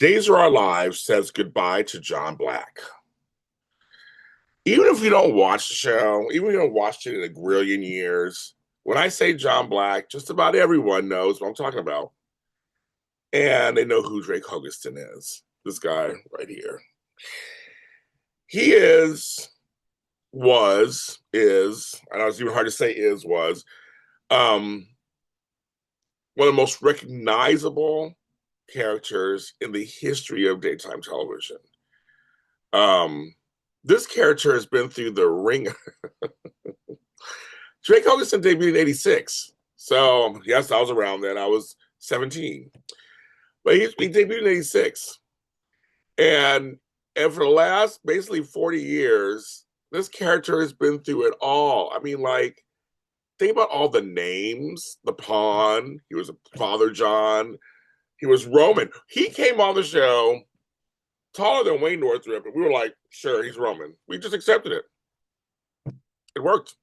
Days of Our Lives says goodbye to John Black. Even if you don't watch the show, even if you don't watch it in a grillion years, when I say John Black, just about everyone knows what I'm talking about. And they know who Drake Hogestyn is. This guy right here. He I know it's even hard to say um, one of the most recognizable characters in the history of daytime television. Um, this character has been through the ring. Drake Hogestyn debuted in '86. So, yes, I was around then. I was 17. But he debuted in '86. And, and for the last basically 40 years, this character has been through it all. I mean, like, think about all the names. The Pawn. He was a Father John. He was Roman. He came on the show taller than Wayne Northrup, and we were like, sure, he's Roman. We just accepted it. It worked.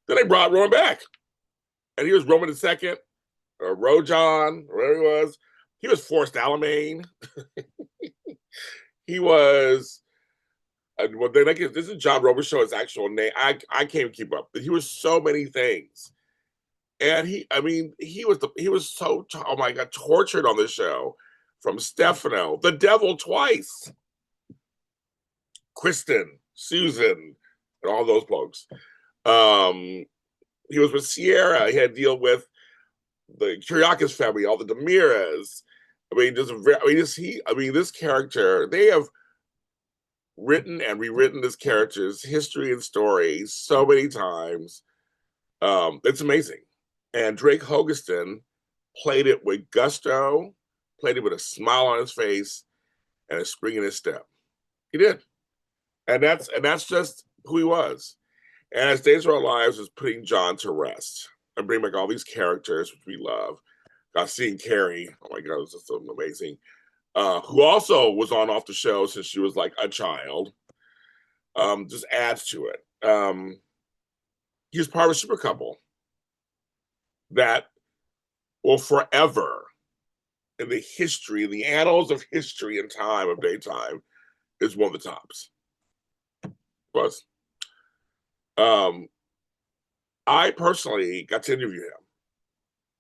Then they brought Roman back, and he was Roman II, or Rojan, or whatever he was. He was Forced Alamein. He was. Well, then this is John Roberts show his actual name. I can't keep up, but he was so many things, and he was so oh my god tortured on the show, from Stefano, the devil twice, Kristen, Susan, and all those folks. He was with Sierra. He had to deal with the Kyriakis family, all the Demiras. This character, they have written and rewritten this character's history and story so many times. It's amazing. And Drake Hogestyn played it with gusto, played it with a smile on his face and a spring in his step. He did. And that's just who he was. And as Days of Our Lives is putting John to rest and bringing back all these characters which we love. Seeing Carrie, oh my god, it was just so amazing. Who also was on off the show since she was like a child. Just adds to it. He was part of a super couple that will forever, in the annals of history and time of daytime, is one of the tops. Was. I personally got to interview him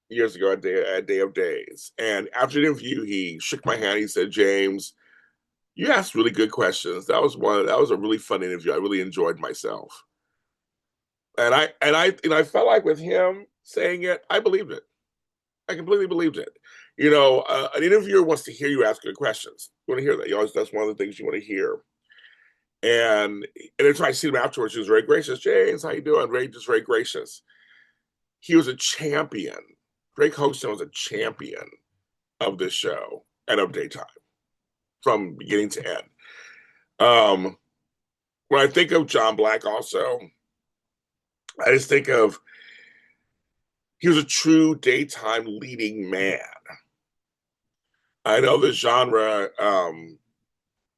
years ago at Day of Days. And after the interview, he shook my hand. He said, James, you asked really good questions. That was a really fun interview. I really enjoyed myself. And I felt like with him saying it, I believed it. I completely believed it. An interviewer wants to hear you ask good questions. You want to hear that. That's one of the things you want to hear. And then I see him afterwards. He was very gracious. James, how you doing? Just very gracious. He was a champion. Drake Hogestyn was a champion of this show and of daytime from beginning to end. When I think of John Black also, I just think of he was a true daytime leading man. I know the genre a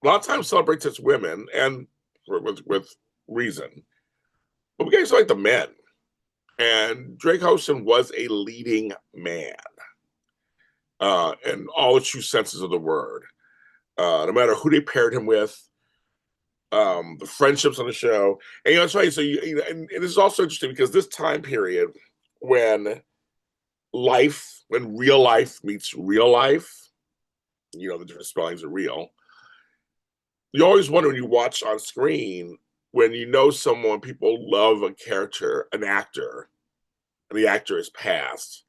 lot of times celebrates its women, and with reason. But we guys like the men. And Drake Hogestyn was a leading man in all the true senses of the word. No matter who they paired him with, the friendships on the show. And that's right. So and this is also interesting because this time period when real life meets real life, the different spellings are real. You always wonder when you watch on screen, when someone, people love a character, an actor, and the actor is passed,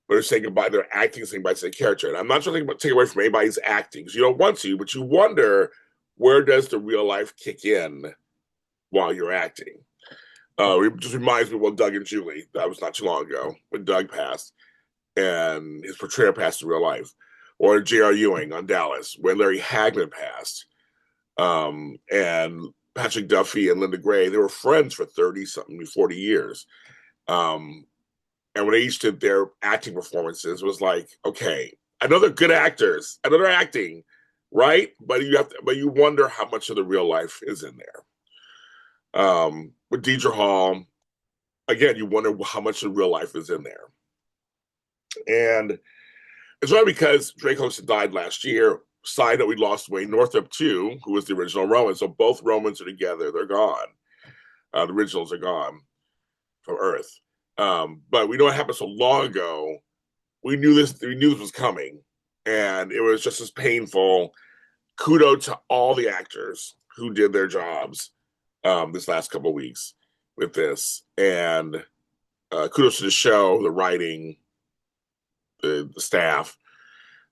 but they're saying goodbye, they're acting, saying goodbye to the character. And I'm not trying to take away from anybody's acting, because you don't want to, but you wonder, where does the real life kick in while you're acting? It just reminds me of Doug and Julie. That was not too long ago when Doug passed and his portrayal passed in real life. Or J.R. Ewing on Dallas when Larry Hagman passed. And Patrick Duffy and Linda Gray, they were friends for 30-something, 40 years. And when they each did their acting performances, it was like, okay, I know they're good actors, I know they're acting, right? But you wonder how much of the real life is in there. With Deidre Hall, again, you wonder how much of real life is in there. And it's right because Drake Hogestyn died last year. side note, we lost Wayne Northup too, who was the original Roman. So both Romans are together. They're gone. The originals are gone from Earth. But we know what happened so long ago. We knew this was coming, and it was just as painful. Kudos to all the actors who did their jobs this last couple of weeks with this, and kudos to the show, the writing, the staff,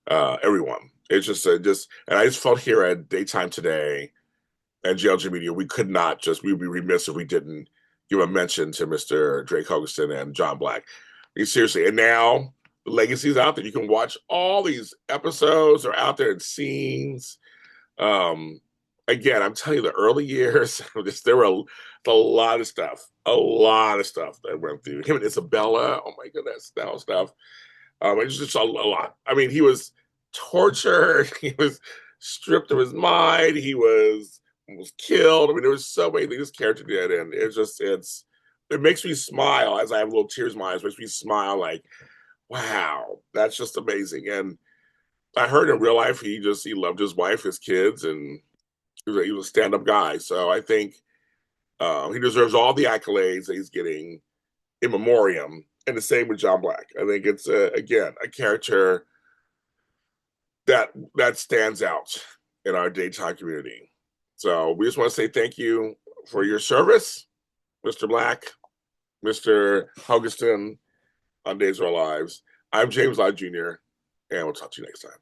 everyone. It's just and I just felt here at Daytime Today and GLG Media, we'd be remiss if we didn't give a mention to Mr. Drake Hogestyn and John Black. I mean, seriously, and now the legacy's out there. You can watch all these episodes are out there in scenes. Again, I'm telling you, the early years, there were a lot of stuff that I went through. Him and Isabella, oh my goodness, that was stuff. It's just a lot. I mean, he was tortured. He was stripped of his mind. He was killed. I mean, there was so many things this character did, and it makes me smile as I have little tears in my eyes. It makes me smile like, wow, that's just amazing. And I heard in real life he loved his wife, his kids, and he was a stand-up guy. So I think he deserves all the accolades that he's getting in memoriam. And the same with John Black. I think it's again a character that stands out in our daytime community. So we just want to say thank you for your service, Mr. Black, Mr. Hogestyn on Days of Our Lives. I'm James Lott Jr., and we'll talk to you next time.